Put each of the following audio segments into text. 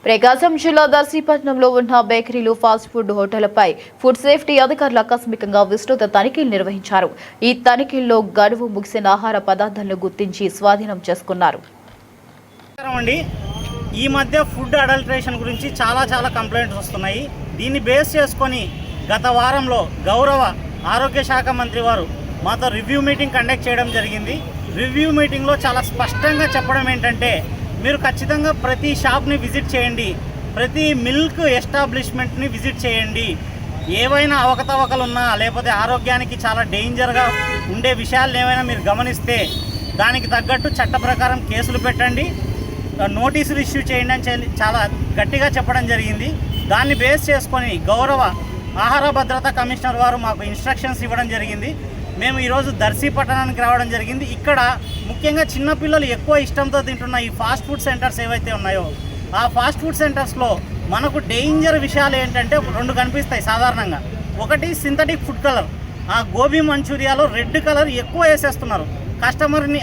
ప్రకాశం జిల్లా దర్శీపట్నంలో ఉన్న బేకరీలు, fast food హోటళ్లపై food safety అధికారులు ఆకస్మికంగా విస్తృత తనిఖీలు నిర్వహించారు. ఈ తనిఖీల్లో గడువు ముగిసిన ఆహార పదార్థాలను గుర్తించి స్వాధీనం చేసుకున్నారు. ఈ మధ్య ఫుడ్ అడల్టరేషన్ గురించి చాలా కంప్లైంట్స్ వస్తున్నాయి. దీన్ని బేస్ చేసుకొని గత వారంలో గౌరవ ఆరోగ్య శాఖ మంత్రి వారు మాతో రివ్యూ మీటింగ్ కండక్ట్ చేయడం జరిగింది. రివ్యూ మీటింగ్లో చాలా స్పష్టంగా చెప్పడం ఏంటంటే, మీరు ఖచ్చితంగా ప్రతి షాప్ని విజిట్ చేయండి, ప్రతి మిల్క్ ఎస్టాబ్లిష్మెంట్ని విజిట్ చేయండి. ఏవైనా అవకతవకలు ఉన్నా లేకపోతే ఆరోగ్యానికి చాలా డేంజర్గా ఉండే విషయాలు ఏవైనా మీరు గమనిస్తే దానికి తగ్గట్టు చట్ట ప్రకారం కేసులు పెట్టండి, నోటీసులు ఇష్యూ చేయండి అని చాలా గట్టిగా చెప్పడం జరిగింది. దాన్ని బేస్ చేసుకొని గౌరవ ఆహార భద్రతా కమిషనర్ వారు మాకు ఇన్స్ట్రక్షన్స్ ఇవ్వడం జరిగింది. మేము ఈరోజు దర్శి పట్టణానికి రావడం జరిగింది. ఇక్కడ ముఖ్యంగా చిన్నపిల్లలు ఎక్కువ ఇష్టంతో తింటున్న ఈ ఫాస్ట్ ఫుడ్ సెంటర్స్ ఏవైతే ఉన్నాయో, ఆ ఫాస్ట్ ఫుడ్ సెంటర్స్లో మనకు డేంజర్ విషయాలు ఏంటంటే రెండు కనిపిస్తాయి సాధారణంగా. ఒకటి సింథటిక్ ఫుడ్ కలర్, ఆ గోబీ మంచూరియాలో రెడ్ కలర్ ఎక్కువ వేసేస్తున్నారు. కస్టమర్ని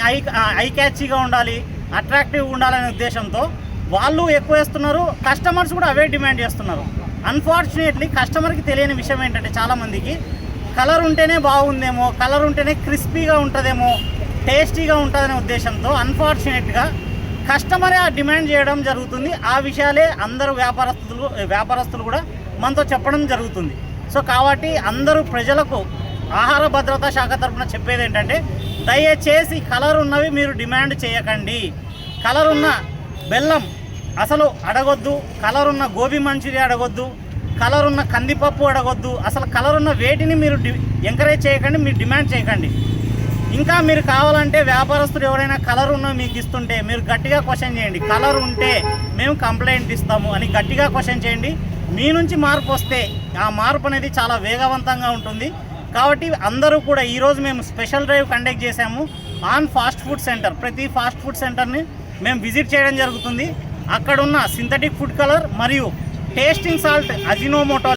ఐ క్యాచీగా ఉండాలి, అట్రాక్టివ్గా ఉండాలనే ఉద్దేశంతో వాళ్ళు ఎక్కువ వేస్తున్నారు. కస్టమర్స్ కూడా అవే డిమాండ్ చేస్తున్నారు. అన్ఫార్చునేట్లీ కస్టమర్కి తెలియని విషయం ఏంటంటే, చాలామందికి కలర్ ఉంటేనే బాగుందేమో, కలర్ ఉంటేనే క్రిస్పీగా ఉంటుందేమో, టేస్టీగా ఉంటుందనే ఉద్దేశంతో అన్ఫార్చునేట్గా కస్టమరే ఆ డిమాండ్ చేయడం జరుగుతుంది. ఆ విషయాలే అందరూ వ్యాపారస్తులు కూడా మనతో చెప్పడం జరుగుతుంది. సో కాబట్టి అందరూ ప్రజలకు ఆహార భద్రతా శాఖ తరఫున చెప్పేది ఏంటంటే, దయచేసి కలర్ ఉన్నవి మీరు డిమాండ్ చేయకండి. కలర్ ఉన్న బెల్లం అసలు అడగొద్దు, కలర్ ఉన్న గోబీ మంచూరియా అడగొద్దు, కలర్ ఉన్న కందిపప్పు అడగొద్దు. అసలు కలర్ ఉన్న వేటిని మీరు ఎంకరేజ్ చేయకండి, మీరు డిమాండ్ చేయకండి. ఇంకా మీరు కావాలంటే వ్యాపారస్తులు ఎవరైనా కలర్ ఉన్నవి మీకు ఇస్తుంటే మీరు గట్టిగా క్వశ్చన్ చేయండి. కలర్ ఉంటే మేము కంప్లైంట్ ఇస్తాము అని గట్టిగా క్వశ్చన్ చేయండి. మీ నుంచి మార్పు వస్తే ఆ మార్పు అనేది చాలా వేగవంతంగా ఉంటుంది. కాబట్టి అందరూ కూడా ఈరోజు మేము స్పెషల్ డ్రైవ్ కండక్ట్ చేశాము ఆన్ ఫాస్ట్ ఫుడ్ సెంటర్. ప్రతి ఫాస్ట్ ఫుడ్ సెంటర్ని మేము విజిట్ చేయడం జరుగుతుంది. అక్కడున్న సింథటిక్ ఫుడ్ కలర్ మరియు టేస్టింగ్ సాల్ట్, అజినోమోటో